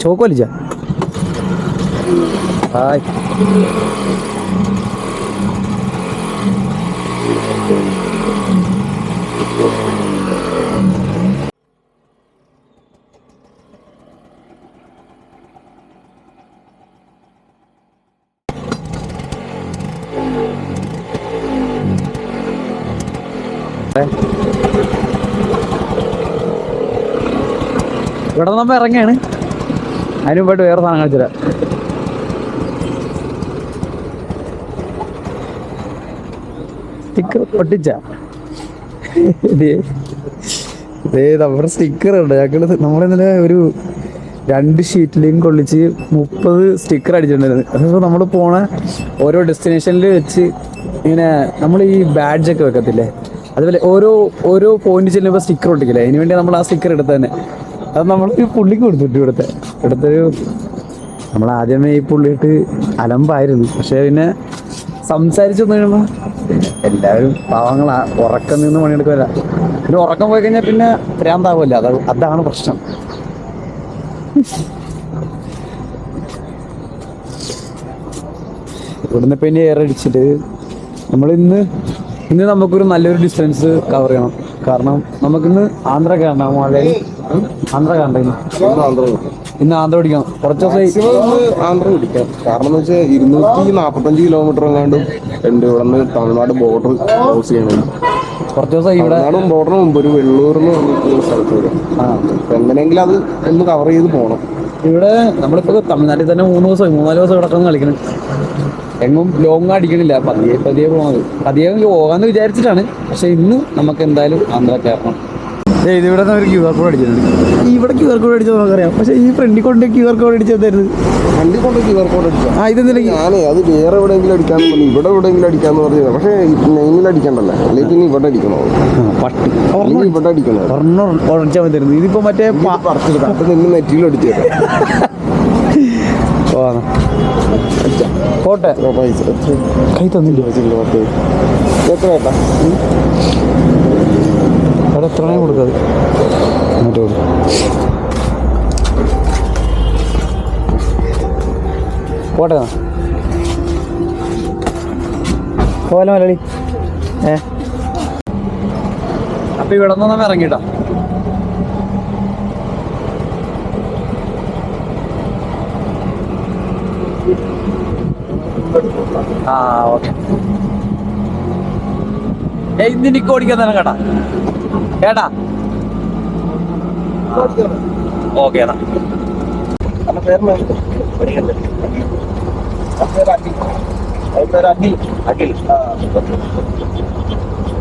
Chalk വലിച്ച hi. ഇവിടെ നമ്മൾ ഇറങ്ങിയാണ്. അതിന് മുമ്പായിട്ട് വേറെ സാധനം കാണിച്ചില്ല. സ്റ്റിക്കർ പൊട്ടിച്ച നമ്മുടെ സ്റ്റിക്കർ ഉണ്ട്. നമ്മളിന്നലെ ഒരു 2 ഷീറ്റിലേയും കൊള്ളിച്ച് 30 സ്റ്റിക്കർ അടിച്ചിട്ടുണ്ടായിരുന്നു. അതിപ്പോൾ നമ്മൾ പോണ ഓരോ ഡെസ്റ്റിനേഷനിൽ വെച്ച് ഇങ്ങനെ നമ്മൾ ഈ ബാഡ്ജൊക്കെ വെക്കത്തില്ലേ, അതുപോലെ ഓരോ പോയിന്റ് ചെല്ലുമ്പോൾ സ്റ്റിക്കർ ഒട്ടിക്കില്ലേ, അതിന് വേണ്ടി നമ്മൾ ആ സ്റ്റിക്കർ എടുത്ത് തന്നെ അത് നമ്മൾ ഈ പുള്ളിക്ക് കൊടുത്തിട്ട് ഇവിടുത്തൊരു നമ്മൾ ആദ്യമേ ഈ പുള്ളിയിട്ട് അലമ്പായിരുന്നു. പക്ഷേ പിന്നെ സംസാരിച്ചു കഴിയുമ്പോൾ എല്ലാവരും പാവങ്ങളാ, ഉറക്കം നിന്ന് പണിയെടുക്കില്ല. പിന്നെ ഉറക്കം പോയി കഴിഞ്ഞാൽ പിന്നെ ഭ്രാന്താവുമല്ലോ, അതാണ് പ്രശ്നം. ഇവിടുന്ന് ഇപ്പം ഇനി എയർ അടിച്ചിട്ട് ഇന്ന് നമുക്കൊരു നല്ലൊരു ഡിസ്റ്റൻസ് കവർ ചെയ്യണം. കാരണം നമുക്കിന്ന് ആന്ധ്ര കയറണം. ആന്ധ്ര കയറണ്ട ഇന്ന് ആന്ധ്ര പിടിക്കണം. കുറച്ച് ദിവസം ആന്ധ്ര പിടിക്കാം. കാരണം എന്ന് വെച്ചാൽ 245 കിലോമീറ്റർ എങ്ങാണ്ടും ഉണ്ട് ഇവിടെ നിന്ന് തമിഴ്നാട് ബോർഡർ ക്രോസ് ചെയ്യണം. കുറച്ച് ദിവസം ഇവിടെ ബോർഡറിന് മുമ്പ് ഒരു വെള്ളൂർന്ന് പറഞ്ഞിട്ടുള്ള സ്ഥലത്ത് വരും. എങ്ങനെയെങ്കിലും അത് ഒന്ന് കവർ ചെയ്ത് പോകണം. ഇവിടെ നമ്മളിപ്പോൾ തമിഴ്നാട്ടിൽ തന്നെ 3-4 ദിവസം കിടക്കണം കളിക്കണം. എങ്ങും ലോങ് അടിക്കണില്ല, പതിയെ പോകണത്. പതിയെ പോകാമെന്ന് വിചാരിച്ചിട്ടാണ്. പക്ഷെ ഇന്ന് നമുക്ക് എന്തായാലും ആന്ധ്ര കയറണം. ഇതിവിടെ നിന്ന് ഒരു QR കോഡ് അടിച്ചിട്ടുണ്ട്. ഇവിടെ QR കോഡ് അടിച്ചത് നമുക്കറിയാം. പക്ഷെ ഈ ഫ്രണ്ടിൽ കൊണ്ട് QR കോഡ് അടിച്ചതായിരുന്നു. ഫ്രണ്ടിൽ കൊണ്ട് QR കോഡ് അടിച്ചാൽ ഇതെന്തിനാ ഞാനേ അത് വേറെ എവിടെയെങ്കിലും അടിക്കാന്ന് പറഞ്ഞു, ഇവിടെ എവിടെയെങ്കിലും അടിക്കാന്ന് പറഞ്ഞത്. പക്ഷേ നെയിമിൽ അടിക്കണ്ടല്ലേ, അല്ലെങ്കിൽ പിന്നെ ഇവിടെ അടിക്കണോ? ഇവിടെ അടിക്കണോ? അടിച്ചാൽ മതിയായിരുന്നു. ഇതിപ്പോ മറ്റേ പറിച്ചെടുക്കാം, നിന്ന് നെറ്റിലും അടിച്ചേക്കാം. പോട്ടെ, കൈ തന്നില്ല. എത്ര കേട്ടാ അവിടെ എത്ര കൊടുക്കാതെ മറ്റോ പോട്ടെ. പോലെ മലയാളി അപ്പൊ ഇവിടെ നിന്ന് നമ്മൾ ഇറങ്ങിട്ടാ. ഓക്കെ. ഇന്ന് എനിക്ക് ഓടിക്കാൻ തന്നെ കേട്ടാ ഓക്കെ എന്നാ.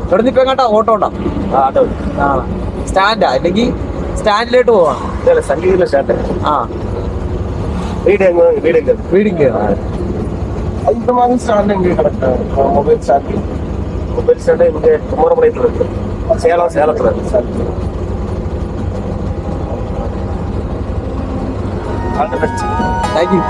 ഇവിടെ നിൽക്കാൻ കേട്ടാ. ഓട്ടോ ഉണ്ടോ? സ്റ്റാൻഡാ അല്ലെങ്കിൽ സ്റ്റാൻഡിലോട്ട് പോവാ. വീടിങ് மொபைல் ஸ்டாண்டு இங்கே குமரபாளையத்தில் இருக்கு. சேலத்தில் இருக்கு சார். தேங்க்யூ.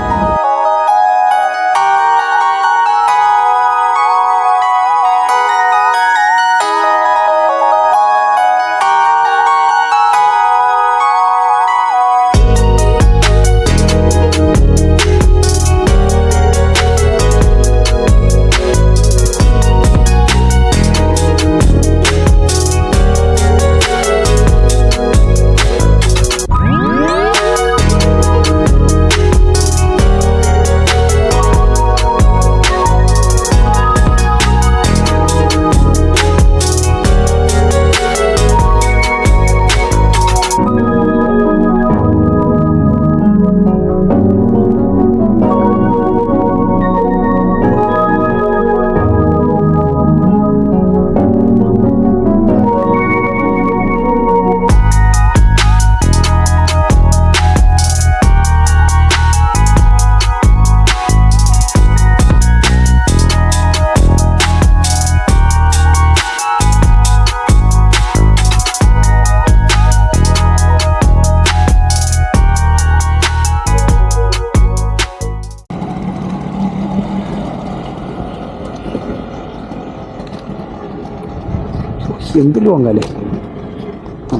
എന്ത് ലോങ്ങല്ലേ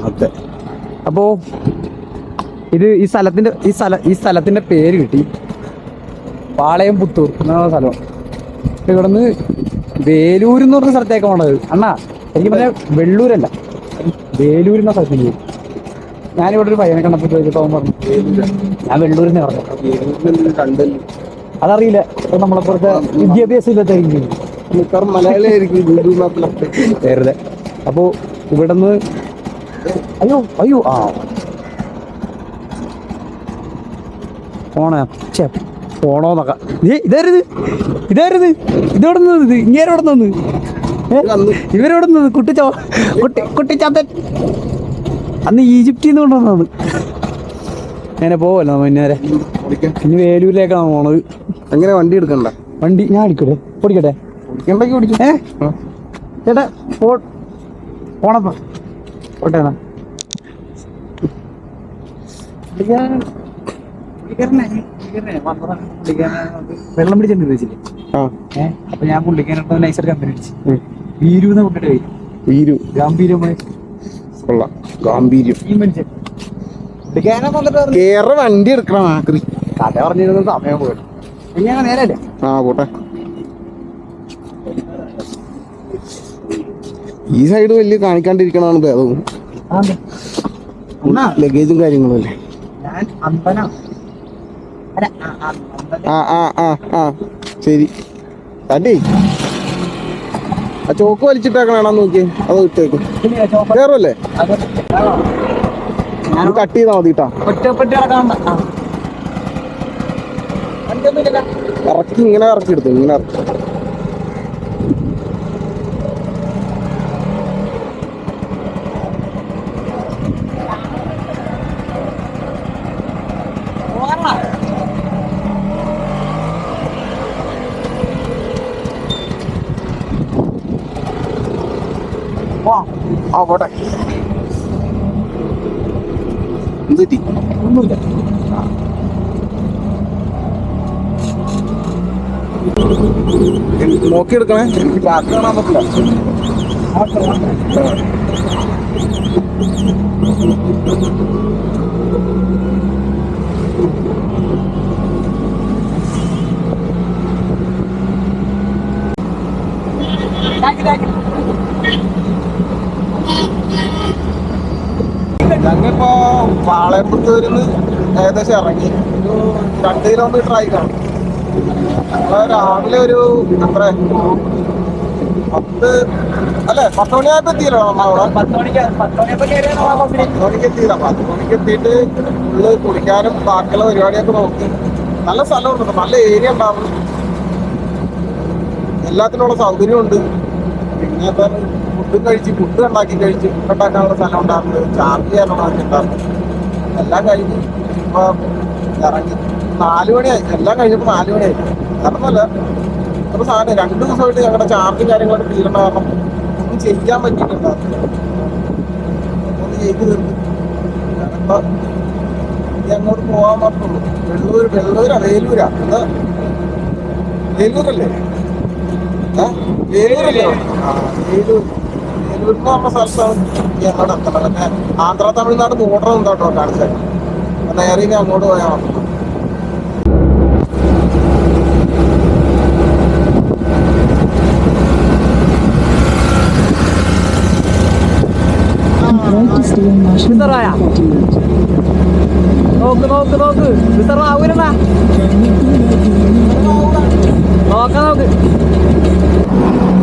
അതെ. അപ്പോൾ ഇത് ഈ സ്ഥലത്തിന്റെ പേര് കിട്ടി, പാളയം പുത്തൂർ എന്നുള്ള സ്ഥലം. ഇവിടെ നിന്ന് വേലൂർ എന്ന് പറഞ്ഞ സ്ഥലത്തേക്ക് പോണത്. അണ്ണാ എനിക്ക് പറഞ്ഞ വെള്ളൂരല്ല, വേലൂർ എന്ന സ്ഥലത്തേക്ക്. ഞാനിവിടെ ഒരു പയ്യനെ കണ്ടപ്പോൾ ചോദിച്ചപ്പോൾ അവൻ പറഞ്ഞു ഞാൻ വെള്ളൂരിന്ന് പറഞ്ഞു. അതറിയില്ല, ഇപ്പൊ നമ്മളെപ്പോഴത്തെ വിദ്യാഭ്യാസം ഇല്ലാത്തായിരിക്കും, വെറുതെ. അപ്പോ ഇവിടുന്ന് അയ്യോ ആ പോണോന്നൊക്കെ ഇതായിരുന്നു ഇതെവിടെ നിന്ന് ഇങ്ങേരെവിടെ നിന്ന് ഇവരെവിടെ നിന്ന് കുട്ടിച്ചാത്തൻ അന്ന് ഈജിപ്തിൽ നിന്ന് കൊണ്ടുവന്നത്. അങ്ങനെ പോവല്ലോ മുന്നേരെ. ഇനി വേലൂരിലേക്കാണ് പോണത്. എങ്ങനെ വണ്ടി എടുക്കണ്ട? വണ്ടി ഞാൻ അടിക്കട്ടെ, ഓടിക്കട്ടെ? ചേട്ടാ പോണപ്പോ പോട്ടെ. വെള്ളം പിടിച്ചിട്ട് വെച്ചില്ലേ, അപ്പൊ ഞാൻ പുള്ളിക്കാനായിട്ട് നൈസർ കമ്പനി അടിച്ചു. വീരൂന്ന് കൊണ്ടിട്ട് വരും. വീരു ഗാംഭീര്യമായി ഗാംഭീര്യം. ഈ മനുഷ്യൻ കേറെ വണ്ടി എടുക്കണം. ആക്രി കഥ പറഞ്ഞിരുന്ന സമയം പോയിട്ട് ഇനി നേരല്ലേ. പോട്ടെ. ഈ സൈഡ് വലിയ കാണിക്കാണ്ടിരിക്കണതാണ് ഭേദവും. ലഗേജും കാര്യങ്ങളും അല്ലേ. ശരി അടി ആ ചോക്ക് വലിച്ചിട്ടേക്കണ നോക്കി, അത് ഇട്ടേക്കും. കേറുമല്ലേ? കട്ട് ചെയ്താൽ മതി കേട്ടാ. ഇറക്കി ഇങ്ങനെ ഇറക്കി എടുത്തു, ഇങ്ങനെ ഇറക്കി. പോട്ടെ. എന്ത് ഒന്നുമില്ല. നോക്കിയെടുക്കണേ, എനിക്ക് ബാക്ക് കാണാൻ പറ്റില്ല. ഞങ്ങളിപ്പോ പാളയപ്പുത്തൂരിന്ന് ഏകദേശം ഇറങ്ങി ഒരു 2 കിലോമീറ്റർ ആയി കാണും. ഞങ്ങള് രാവിലെ ഒരു എത്ര 10 മണിയായപ്പോ എത്തിയല്ലോ നമ്മളവിടെ. 10 മണിക്ക് എത്തിയില്ല. 10 മണിക്ക് എത്തിയിട്ട് ഫുള്ള് കുളിക്കാനും ബാക്കിയുള്ള പരിപാടിയൊക്കെ നോക്കി. നല്ല സ്ഥലമുണ്ട്, നല്ല ഏരിയ ഉണ്ടാവും, എല്ലാത്തിനുള്ള സൗകര്യമുണ്ട്. പിന്നെ എന്തായാലും ഫുഡ് ഉണ്ടാക്കാനുള്ള സ്ഥലം ഉണ്ടായിരുന്നു, ചാർജ് ചെയ്യാനുള്ള ഉണ്ടായിരുന്നു. എല്ലാം കഴിഞ്ഞ് ഇപ്പൊ ഇറങ്ങി 4 മണിയായി. എല്ലാം കഴിഞ്ഞപ്പോൾ 4 മണിയായി. കാരണമല്ല, ഒരു സാധനം 2 ദിവസമായിട്ട് ഞങ്ങളുടെ ചാർജും കാര്യങ്ങളൊക്കെ തീരണ കാരണം ഒന്നും ചെയ്യാൻ പറ്റിയിട്ടുണ്ടായിരുന്നു. ഒന്ന് ചെയ്ത് തീർന്നു. ഞാനിപ്പോ ഇനി അങ്ങോട്ട് പോകാൻ മാത്രമേ ഉള്ളൂ. വേലൂരാ എന്താ വേലൂരല്ലേ? വേലൂരല്ലേ? വേലൂർ എന്ന് പറഞ്ഞ സ്ഥലത്താണ് ഞങ്ങളുടെ എത്തണത്. ആന്ധ്ര തമിഴ്നാട് ബോർഡർ എന്താട്ടോ കാണിച്ചത്. നേരെ ഇനി അങ്ങോട്ട് പോയാൽ മതി.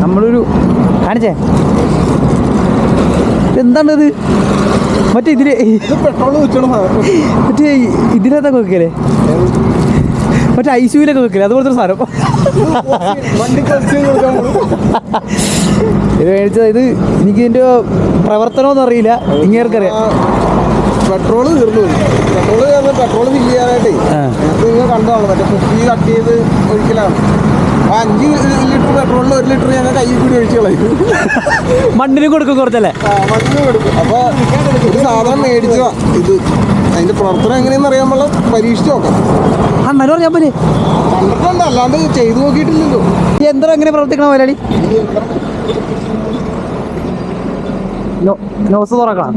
നമ്മളൊരു കാണിച്ചേ എന്താണത്? മറ്റേ ഇതില് പെട്രോൾ മറ്റേ ഇതിനകത്തൊക്കെ വെക്കല്ലേ, മറ്റേ ഐസിയുലൊക്കെ വെക്കല്ലേ, അതുപോലത്തെ സാധനം. ഇത് മേടിച്ചത്. ഇത് എനിക്ക് ഇതിന്റെ പ്രവർത്തനമൊന്നും അറിയില്ല, ഇങ്ങേർക്കറിയാം. പെട്രോൾ തീർന്നു. പെട്രോൾ ഫില്ല് ചെയ്യാനായിട്ടേ നിങ്ങൾ കണ്ടതാണ്. മറ്റേ കുപ്പി കട്ട് ചെയ്ത് ഒഴിക്കലാണ്. 5 ലിറ്റർ പെട്രോളിൽ 1 ലിറ്റർ ഞങ്ങൾ കയ്യിൽ കൂടി ഒഴിച്ചു കളയും. മണ്ണിന് കൊടുക്കും കുറച്ചല്ലേ? മണ്ണിന് കൊടുക്കും. അപ്പൊ ഒരു സാധനം മേടിച്ചതാ ഇത്. അതിന്റെ പ്രവർത്തനം എങ്ങനെയെന്ന് അറിയാൻ പരീക്ഷിച്ച് നോക്കാം. അണ്ണനോ ഞാൻ പോലെ കണ്ടിട്ടുണ്ട്, അല്ലാണ്ട് ചെയ്തു നോക്കിയിട്ടില്ലല്ലോ. ഈ യന്ത്രം എങ്ങനെ പ്രവർത്തിക്കണം മുതലാളി? നോസ് തുറക്കണം.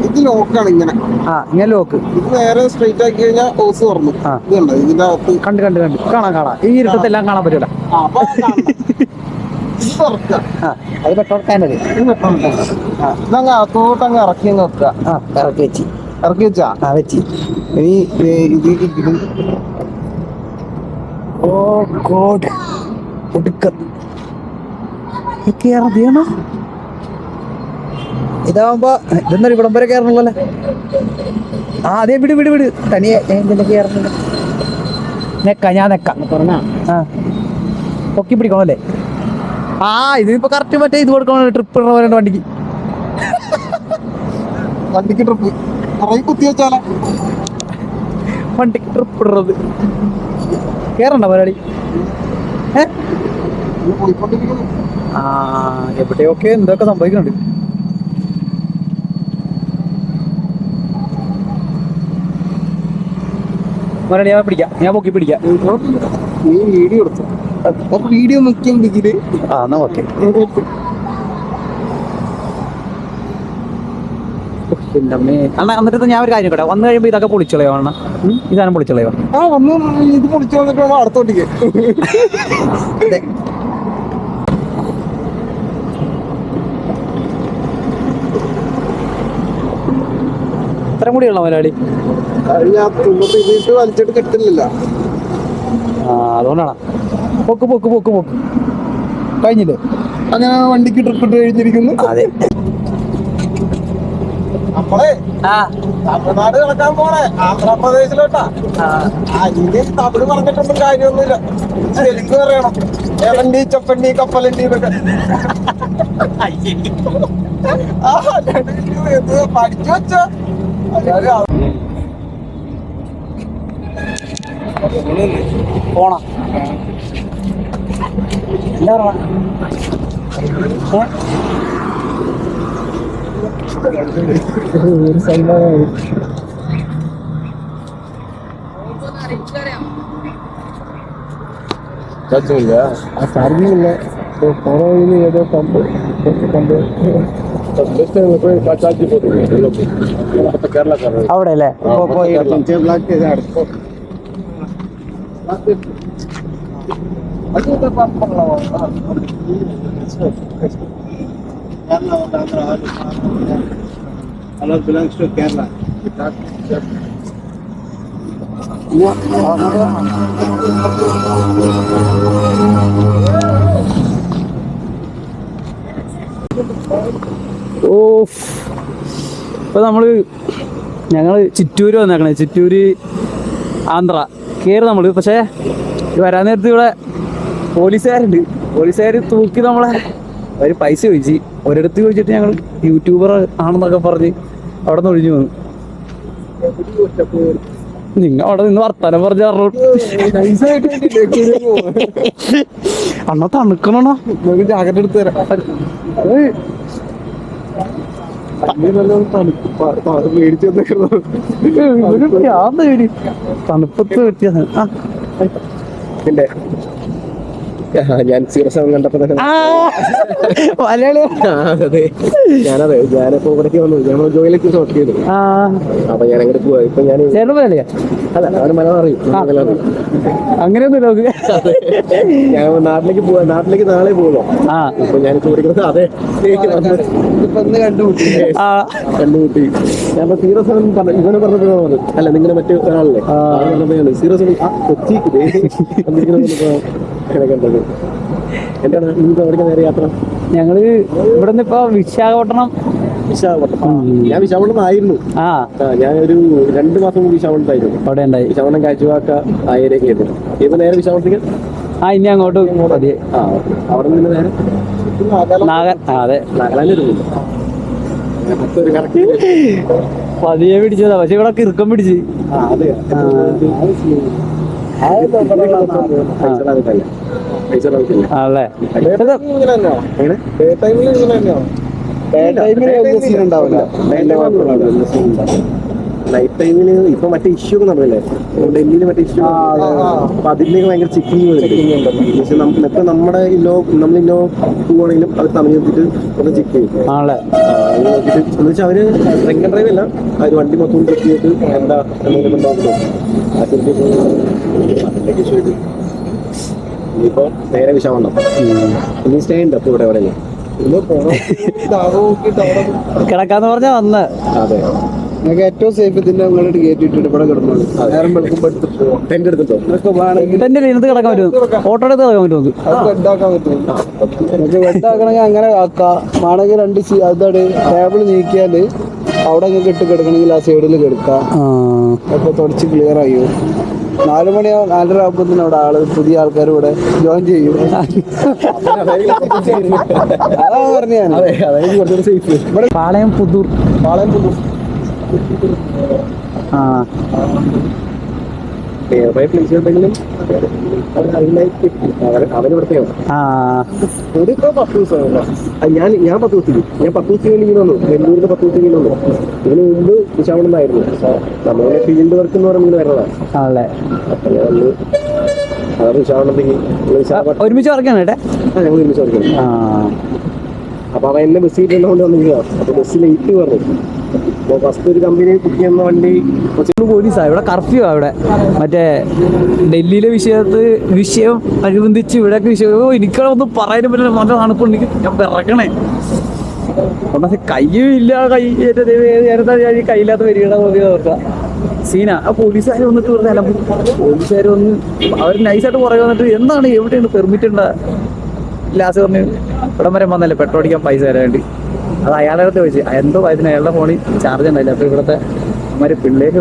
ഇത് ഇത് ലോക്കാണ് ഇങ്ങനെ. ആ ഇങ്ങനെ ലോക്ക്. ഇത് നേരെ സ്ട്രെയിറ്റ് ആക്കി കഴിഞ്ഞാൽ ഓസ് തുറന്നു. ആ ഇത് കണ്ടോ ഇതിന്റെ അകത്ത് കണ്ട് കാണാം. ഈ ഇരുട്ടത്തെല്ലാം കാണാൻ പറ്റൂല. അപ്പൊ ഇത് തുറക്കുക. അത് പെട്രോൾ ടാങ്ക്. ഇതങ്ങ് അകത്തോട്ട് അങ്ങ് ഇറക്കി അങ്ങ് വെക്കുക. ഇറക്കി വെച്ചാ വെച്ച് ഇനി ഇത് ഓ ഗോഡ് കേറണം. ഇതാവുമ്പോ ഇതെന്താ ഇവിടം വരെ കയറണല്ലേ? ആ അതെ വിട് തനിയെ എന്തിന്റെ കയറുന്നില്ല. ഞാൻ നെക്കാം പറഞ്ഞ. ആ പൊക്കി പിടിക്കണല്ലേ? ആ ഇതിപ്പോ കറക്റ്റ് മറ്റേ ഇത് കൊടുക്കണം. ട്രിപ്പ് ഇടണ പോലെ വണ്ടിക്ക് ട്രിപ്പ് കുത്തി വെച്ചാലോ? വണ്ടിക്ക് ട്രിപ്പ് ഇടുന്നത് കേറണ്ട മലയാളി. ആ എവിടെയൊക്കെ എന്തൊക്കെ സംഭവിക്കുന്നുണ്ട്. മലയാളി ഞാൻ പൊക്കി പിടിക്കാം. നീ വീഡിയോ എടുത്തു. അപ്പൊ വീഡിയോ നോക്കിയെങ്കിൽ ആ എന്നാ ഓക്കെ. അണ്ണാ എന്നിട്ട് ഞാൻ ഒരു കാര്യം കേട്ടോ, വന്നു കഴിയുമ്പോ ഇതൊക്കെ പൊളിച്ചളയോ അണ്ണ? ഇതാണ് പൊളിച്ചളയോ? ആ വന്ന് ഇത് പൊളിച്ചു വന്നിട്ട് വേണം അടുത്തോട്ടിക്ക്. ഇത്രയും കൂടിയുള്ള മലയാളി ഞാൻ തുമ്പത്ത് ഇതിട്ട് വലിച്ചിട്ട് കിട്ടില്ല. ആ അതുകൊണ്ടാണ്. പൊക്ക് കഴിഞ്ഞില്ലേ? അങ്ങനെ വണ്ടിക്ക് ട്രിപ്പ് ഇട്ട് കഴിഞ്ഞിരിക്കുന്നു. അതെ നമ്മളെ തമിഴ്നാട് കിടക്കാൻ പോണേ ആന്ധ്രാപ്രദേശിലോട്ടാ. ഇനി തമിഴ് പറഞ്ഞിട്ടൊന്നും കാര്യമൊന്നുമില്ല. ശരിക്കും അറിയണം. എവണ്ടി ചപ്പണ്ടി കപ്പലണ്ടി എന്നൊക്കെ പഠിച്ചു വെച്ച പോണം. എന്താ പറ ചാർജിങ്ങില്ല. പുറകിൽ ഏതോ പമ്പ് അവിടെ അല്ലേ? Hello, belongs to Kerala. ഇപ്പൊ ഞങ്ങള് ചിറ്റൂര് വന്നേക്കണേ. ചിറ്റൂര് ആന്ധ്ര കയറി നമ്മള്. പക്ഷേ വരാൻ നേരത്ത് ഇവിടെ പോലീസുകാരുണ്ട്. പോലീസുകാർ തൂക്കി നമ്മളെ അവര് പൈസ ചോദിച്ച്. ഒരിടത്ത് ചോദിച്ചിട്ട് ഞങ്ങൾ യൂട്യൂബർ ആണെന്നൊക്കെ പറഞ്ഞ് അവിടെ നിന്ന് ഒഴിഞ്ഞു വന്നു. നിങ്ങൾ അവിടെ നിന്ന് വർത്താനം പറഞ്ഞ അണ്ണ തണുക്കണോ? ജാക്കറ്റ് എടുത്ത് തരാം. തണുപ്പത്ത് വ്യത്യാസം. പിന്നെ ഞാൻ 07 കണ്ടപ്പോ ഞാനതെ ഞാനിപ്പോ ഇവിടേക്ക് വന്നു. ഞങ്ങൾ ജോയിലേക്ക് വർക്ക് ചെയ്തു. അപ്പൊ ഞാൻ അങ്ങോട്ട് പോവാ. ഇപ്പൊ ഞാൻ അല്ല അവന് മലയാളം അറിയും. അങ്ങനെയൊന്നുമില്ല. ഞാൻ നാട്ടിലേക്ക് നാളെ പോകുമോ? ഇപ്പൊ ഞാൻ ചോദിക്കുന്നത് അതെ കണ്ടുമുട്ടി. ഞാൻ 07 പറഞ്ഞു. ഇവനെ പറഞ്ഞപ്പോഴാണ് പറഞ്ഞത്. അല്ല നിങ്ങളെ മറ്റു ഒരാളല്ലേ പറഞ്ഞപ്പോഴാണ് 07 കൊച്ചി കണ്ടത്. എന്താണ് നിങ്ങൾക്ക് അവിടേക്ക് നേരെ യാത്ര? ഞങ്ങള് ഇവിടുന്ന് ഇപ്പൊ വിശാഖപട്ടണം. ഞാൻ വിശാഖപട്ടണം ആയിരുന്നു. ഞാനൊരു 2 മാസം മുമ്പ് വിശാഖപട്ടണത്തായിരുന്നു. അവിടെ ഉണ്ടായി. വിശാഖപട്ടണം കാഴ്ചവാക്ക ആയിരേക്ക് ആയിരുന്നു. ഇപ്പൊ നേരെ വിശാഖപട്ടണത്തേക്ക് ഇനി അങ്ങോട്ട് പതിയെ. അവിടെ നിന്ന് നേരെ അതെ നാഗാലാൻഡ് പതിയെ പിടിച്ചതാ. പക്ഷെ ഇവിടെ കിറുക്കം പിടിച്ച്. അല്ലേ നൈറ്റ് ടൈമിന് ഇപ്പൊ മറ്റേ ഇഷ്യൂ ഒക്കെ നടന്നില്ലേ, ഡൽഹിയിൽ മറ്റേ ഇഷ്യൂ, അപ്പൊ അതിലേക്ക് ഭയങ്കര ചെക്കിങ് പക്ഷെ ഇപ്പൊ നമ്മുടെ നമ്മളിന്നോ പോവാണെങ്കിലും അത് തമിഴ് നോക്കിയിട്ട് ഒന്ന് ചെക്ക് ചെയ്യും. ആണല്ലേ? നോക്കിയിട്ട് എന്ന് വെച്ചാൽ അവര് ഡ്രിങ്ക് ആൻഡ് ഡ്രൈവ് അല്ല, അവര് വണ്ടി മൊത്തം ചെക്ക് ചെയ്തിട്ട് എന്താ എന്തെങ്കിലും ഉണ്ടാവുമല്ലോ ആ ചെക്ക് അതിലേക്ക് ഇഷ്യൂ ചെയ്തു. ഇനിയിപ്പോ നേരെ വിശാഖപട്ടണം ഇനി സ്റ്റേ ഉണ്ട് അപ്പൊ ഇവിടെ എവിടെയല്ലേ ഇന്ന് പോണം, നോക്കിയിട്ട് അവിടെ കിടക്കാന്ന് പറഞ്ഞാ വന്ന്. അതെ നിങ്ങൾക്ക് ഏറ്റവും സേഫ് ഇതിന്റെ അങ്ങോട്ട് കയറ്റിയിട്ടുണ്ട് ഇവിടെ കിടന്നോളൂ. നേരം വെളുക്കുമ്പോൾ എടുത്ത് പോവാം. ടെന്റ് എടുത്തിട്ടോ നിങ്ങൾക്ക് വേണമെങ്കിൽ ടെന്റ് ഇതിനകത്ത് കിടക്കാൻ പറ്റും, ഓട്ടോ എടുത്ത് കിടക്കാൻ പറ്റും. അത് ബെഡാക്കാൻ പറ്റും. നിങ്ങൾക്ക് ബെഡാക്കണമെങ്കിൽ അങ്ങനെ ആക്കാം. വേണമെങ്കിൽ രണ്ട് അതാണ് ടേബിൾ നീക്കിയാൽ അവിടെ നിങ്ങൾക്ക് ഇട്ട് കിടക്കണമെങ്കിൽ ആ സൈഡിൽ കിടക്കാം. അപ്പൊ തുടച്ച് ക്ലിയർ ആയോ. 4 മണി 4:30 ആകുമ്പോഴത്തേനും അവിടെ പുതിയ ആൾക്കാർ ഇവിടെ ജോയിൻ ചെയ്യും. അതാ പറഞ്ഞു ഞാൻ. അതെ അതായത് കുറച്ചുകൂടി സേഫ്. ഇവിടെ പാളയം പുതൂർ. ആ നിയർബൈ പ്ലേസ് ഉണ്ടെങ്കിലും അവന് പ്രത്യേകം. ഇപ്പൊ 10 ദിവസമാണല്ലോ. ഞാൻ 10 ദിവസത്തേക്ക് ഞാൻ 10 ദിവസത്തേക്ക് ഇങ്ങനെ വന്നു, നെല്ലൂരിൽ 10 ദിവസത്തേക്ക് ഇങ്ങനെ വന്നു. ഇതിന് മുമ്പ് വിശാഖപട്ടണമായിരുന്നു. നമ്മളെ ഫീൽഡ് വർക്ക് എന്ന് പറയുമ്പോൾ വരുന്നതാണ്. ആണല്ലേ? അപ്പൊ ഞാൻ വന്ന് അതാണ് വിശാഖപട്ടണം ഒരുമിച്ച് വർക്കാണ് കേട്ടെ. ഞങ്ങൾ ഒരുമിച്ച് വർക്കണം. അപ്പൊ അവൻ എന്നെ ബസ് ചെയ്തിട്ടുകൊണ്ട് വന്നിരിക്കുക. അപ്പൊ ബസ് ലേറ്റ് പറഞ്ഞു. അപ്പൊ ഫസ്റ്റ് ഒരു കമ്പനി ബുക്ക് ചെയ്യുന്ന വണ്ടി പോലീസാ ഇവിടെ, കർഫ്യൂ അവിടെ. മറ്റേ ഡൽഹിയിലെ വിഷയം അനുബന്ധിച്ച് ഇവിടെ വിഷയം എനിക്കൊന്നും പറയാനും പറ്റില്ല. നല്ല തണുപ്പുണ്ട്, ഞാൻ പിറക്കണേ. ഒന്നാമത്തെ കയ്യും ഇല്ല, കയ്യില്ലാത്ത വരികയുടെ നോക്കുക സീന. ആ പോലീസുകാർ വന്നിട്ട് പറഞ്ഞാൽ പോലീസുകാർ വന്ന് അവർ നൈസായിട്ട് പുറകെ വന്നിട്ട് എന്താണ് എവിടെയാണ് പെർമിറ്റ് ഉണ്ടാ. ലാസ്റ്റ് പറഞ്ഞു ഇവിടം വരെ വന്നല്ലേ പെട്രോൾ അടിക്കാൻ പൈസ തരാൻ വേണ്ടി. അത് അയാളുടെ അടുത്ത് ചോദിച്ചു, എന്തോ അതിന് അയാളുടെ ഫോണിൽ ചാർജ് ഉണ്ടായില്ല. അപ്പോൾ ഇവിടുത്തെ അവന്മാര് പിള്ളേര്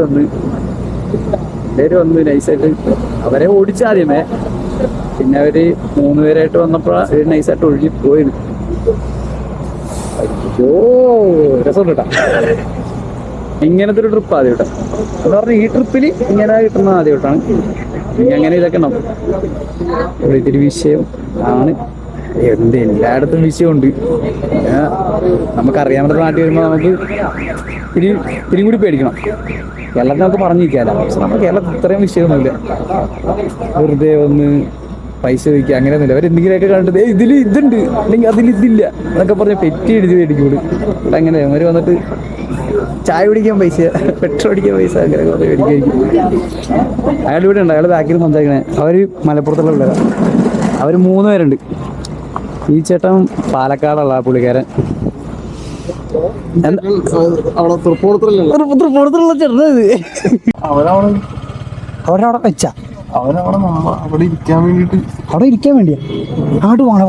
വന്ന് നൈസായിട്ട് അവരെ ഓടിച്ചാദ്യമേ, പിന്നെ അവര് 3 പേരായിട്ട് വന്നപ്പോൾ നൈസായിട്ട് ഒഴുകി പോയിരുന്നു. അയ്യോ രസം കേട്ടാ. ഇങ്ങനത്തെ ഒരു ട്രിപ്പ് ആദ്യമായിട്ടാ എന്ന് പറഞ്ഞാൽ ഈ ട്രിപ്പിൽ ഇങ്ങനെ കിട്ടുന്ന ആദ്യമായിട്ടാണ്. ഇനി അങ്ങനെ ഇതൊക്കെ നമ്മൾ ഇത്തിരി വിഷയം ആണ്. എല്ലായിടത്തും വിഷയമുണ്ട്. നമുക്കറിയാവുന്ന നാട്ടിൽ വരുമ്പോൾ നമുക്ക് ഇത്തിരി കൂടി പേടിക്കണം. കേരളത്തിൽ നമുക്ക് പറഞ്ഞിരിക്കാമല്ലോ, പക്ഷെ നമ്മുടെ കേരളത്തിൽ ഇത്രയും വിഷയമൊന്നുമില്ല. വെറുതെ ഒന്ന് പൈസ ചോദിക്കുക അങ്ങനെയൊന്നുമില്ല. അവരെന്തെങ്കിലുമൊക്കെ കണ്ടിട്ട് ഇതുണ്ട് അല്ലെങ്കിൽ ഇതില്ല എന്നൊക്കെ പറഞ്ഞ് പെറ്റി എഴുതി മേടിക്കൂട്. ഇവിടെ അങ്ങനെ അവർ വന്നിട്ട് ചായ കുടിക്കാൻ പൈസ, പെട്രോൾ അടിക്കാൻ പൈസ, അങ്ങനെ കുറേ മേടിക്കായിരിക്കും. അയാൾ ഇവിടെ ഉണ്ട്, അയാൾ ബാക്കിൽ സംസാരിക്കണേ. അവർ മലപ്പുറത്തുള്ള പിള്ളേരാണ്. അവർ 3 പേരുണ്ട്. ഈ ചേട്ടൻ പാലക്കാടുള്ള പുള്ളിക്കാരൻ. അവിടെ തൃപ്പൂണിത്തുള്ള ചേട്ടനത് അവരവിടെ വെച്ചാ അവിടെ ഇരിക്കാൻ വേണ്ടിട്ട് അവിടെ ഇരിക്കാൻ വേണ്ടിയാ അങ്ങോട്ട് പോണോ?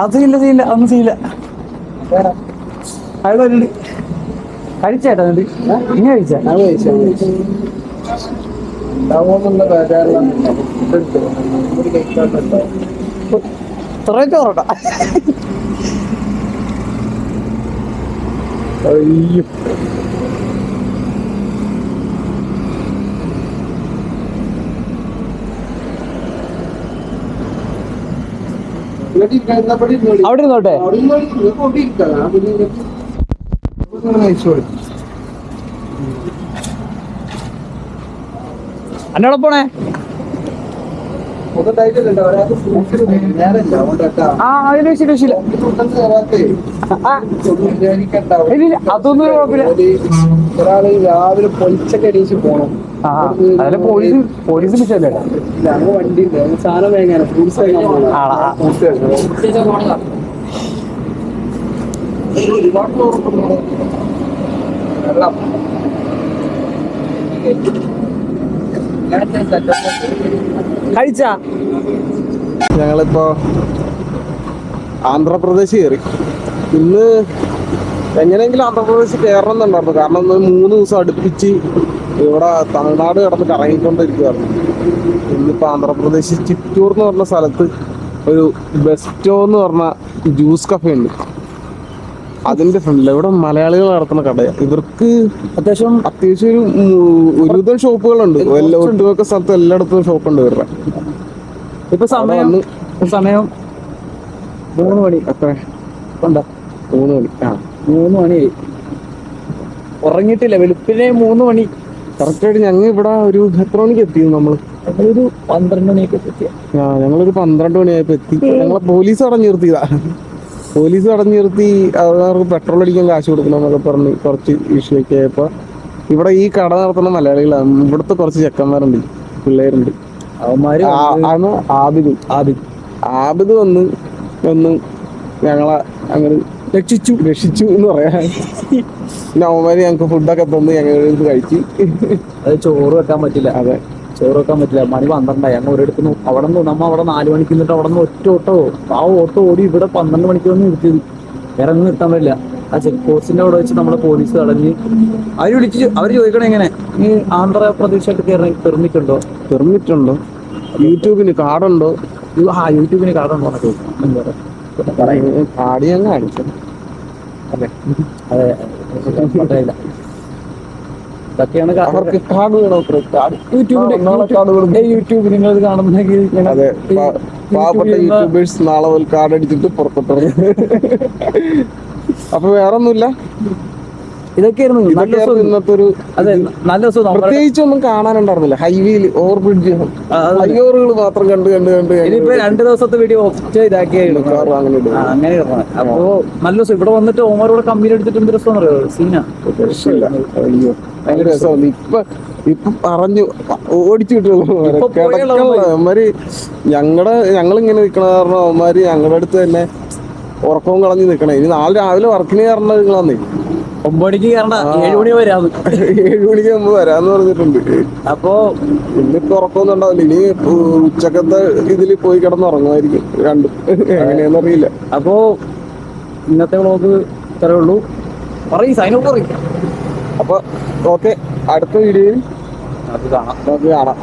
അത് ചെയ്യില്ല ഒന്നും ചെയ്യില്ല. അയാൾ വരുന്നുണ്ട്. കഴിച്ചേട്ടാ എന്നിട്ട് ഇനി കഴിച്ചാ ഇത്രയും ചോറോട്ടാ. അയ്യോ അവിടെ ഇരുന്നോട്ടെ. എന്നോടെ പോണേ. അതിന് വിഷയമില്ല, അതൊന്നും കുഴപ്പമില്ല. ഒരാള് രാവിലെ പൊളിച്ചൊക്കെ എണീച്ച് പോണം. അതിലെ പോലീസ് വിഷയമല്ലേ? അങ്ങ് വണ്ടി ഉണ്ട്, സാധനം വേങ്ങാണ്, ഫ്രൂട്ട്സ് വേങ്ങാൻ പോകണം. ഒരുപാട് വെള്ളം കഴിച്ചാ. ഞങ്ങളിപ്പോ ആന്ധ്രാപ്രദേശ് കയറി. ഇന്ന് എങ്ങനെയെങ്കിലും ആന്ധ്രാപ്രദേശ് കയറണം എന്നുണ്ടായിരുന്നു. കാരണം ഇന്ന് 3 ദിവസം അടുപ്പിച്ച് ഇവിടെ തമിഴ്നാട് കിടന്ന് കറങ്ങിക്കൊണ്ടിരിക്കുകയായിരുന്നു. ഇന്നിപ്പോ ആന്ധ്രാപ്രദേശ് ചിറ്റൂർ എന്ന് പറഞ്ഞ സ്ഥലത്ത് ഒരു ബെസ്റ്റോ എന്ന് പറഞ്ഞ ജ്യൂസ് കഫേ ഉണ്ട്. അതിന്റെ ഫ്രണ്ടിൽ ഇവിടെ മലയാളികൾ നടത്തുന്ന കടയാണ്. ഇവർക്ക് അത്യാവശ്യം അത്യാവശ്യം ഒരുവിധം ഷോപ്പുകളുണ്ട്. ഒട്ടുമിക്ക സ്ഥലത്തും എല്ലായിടത്തും ഷോപ്പുണ്ട് ഇവരുടെ. ഇപ്പൊ സമയം 3 മണി. എത്ര ഉണ്ടോ? 3 മണി. 3 മണിയായി. ഉറങ്ങിയിട്ടില്ല. വെളുപ്പിനെ 3 മണി. കറക്റ്റായിട്ട് ഞങ്ങൾ ഇവിടെ ഒരു എത്ര മണിക്ക് എത്തി? നമ്മള് ഒരു 12 മണിയൊക്കെ എത്തിയ. ഞങ്ങളൊരു 12 മണിയായപ്പോ എത്തി. ഞങ്ങളെ പോലീസ് തടഞ്ഞു നിർത്തിയതാ. പോലീസ് തടഞ്ഞു നിർത്തി അവർക്ക് പെട്രോൾ അടിക്കാൻ കാശ് കൊടുക്കണം എന്നൊക്കെ പറഞ്ഞ് കുറച്ച് ഇഷ്യൂ ഒക്കെ ആയപ്പോ ഇവിടെ ഈ കട നടത്തുന്ന മലയാളികളാണ്. ഇവിടുത്തെ കുറച്ച് ചെക്കന്മാരുണ്ട്, പിള്ളേരുണ്ട്. അവന്മാര് ആണ് ആബിദ് വന്ന് ഞങ്ങളെ അങ്ങനെ രക്ഷിച്ചു എന്ന് പറയാ. പിന്നെ അവന്മാര് ഞങ്ങക്ക് ഫുഡൊക്കെ തന്ന് ഞങ്ങൾ കഴിച്ച്. അത് ചോറ് വെക്കാൻ പറ്റില്ല. അതെ, ചോറ് വെക്കാൻ പറ്റില്ല. മണി 12 ഞങ്ങൾ ഒരിടത്ത് അവിടെ നിന്ന് നമ്മ അവിടെ 4 മണിക്ക് നിന്നിട്ട് അവിടെ നിന്ന് ഒറ്റ ഓട്ടോ ഓട്ടോ ഓടി ഇവിടെ 12 മണിക്ക് വന്ന് നിർത്തിയത്. വേറെ ഒന്നും നിർത്താൻ പറ്റില്ല. ആ ചെക്ക് പോസ്റ്റിന്റെ അവിടെ വെച്ച് നമ്മളെ പോലീസ് തടഞ്ഞ് അവര് ചോദിക്കണേ എങ്ങനെ ഈ ആന്ധ്രാപ്രദേശായിട്ട് കയറി പെർമിറ്റുണ്ടോ? യൂട്യൂബിന് കാർഡുണ്ടോ? യൂട്യൂബിന് കാർഡുണ്ടോ എന്നൊക്കെ കാർഡ് ഞാൻ കാണിച്ചു. അതെ പറയില്ല. ഇതൊക്കെയാണ് അവർക്ക് കാർഡ് വേണോ? യൂട്യൂബ് നിങ്ങൾ കാണുന്നെങ്കിൽ അതെ, പാവപ്പെട്ട യൂട്യൂബേഴ്സ് നാളെ മുതൽ കാർഡ് അടിച്ചിട്ട് പുറത്തോട്ട്. അപ്പൊ വേറൊന്നുമില്ല, ഇതൊക്കെയായിരുന്നു ഇന്നത്തെ ഒരു. അതെ, നല്ല ദിവസം. പ്രത്യേകിച്ചൊന്നും കാണാനുണ്ടായിരുന്നില്ല. ഹൈവേയിൽ ഓവർ ബ്രിഡ്ജ് ഫ്ലൈഓവറുകൾ മാത്രം കണ്ട് ഇനിയിപ്പോ 2 ദിവസത്തെ വീഡിയോ ഒറ്റ ഇതാക്കിയായിരുന്നു അങ്ങനെ ഇടണം. അപ്പൊ നല്ല ദിവസം ഇവിടെ വന്നിട്ട് ഓമാരോടെ കമ്പനി എടുത്തിട്ട് എന്ത് രസം അറിയോ? സീന രക്ഷയില്ല. അയ്യോ, ഭയങ്കര രസമാണ്. ഇപ്പൊ പറഞ്ഞു ഓടിച്ചു വിട്ടുള്ളൂ. അവന്മാര് ഞങ്ങളിങ്ങനെ നിക്കണ കാരണം അവന്മാര് ഞങ്ങളുടെ അടുത്ത് തന്നെ ഉറക്കവും കളഞ്ഞ് നിക്കണേ. ഇനി നാളെ രാവിലെ വർക്കിന് കയറേണ്ട നിങ്ങളാന്നേ. 9 മണിക്ക് കയറണ്ട, 7 മണി വരാന്ന്. 7 മണിക്ക് മുമ്പ് വരാന്ന് പറഞ്ഞിട്ടുണ്ട്. അപ്പൊ ഇന്നിപ്പോ ഉറക്കമൊന്നും ഉണ്ടാവില്ല. ഇനി ഉച്ചക്കത്തെ ഇതിൽ പോയി കിടന്നുറങ്ങുമായിരിക്കും രണ്ടും. എങ്ങനെയാന്നറിയില്ല. അപ്പോ ഇന്നത്തെ വ്ളോഗ് ഇത്രേ ഉള്ളൂ. സൈനപ്പ് പറയും. അപ്പൊ ഓക്കെ, അടുത്ത വീഡിയോയിൽ അത് കാണാം. നമുക്ക് കാണാം.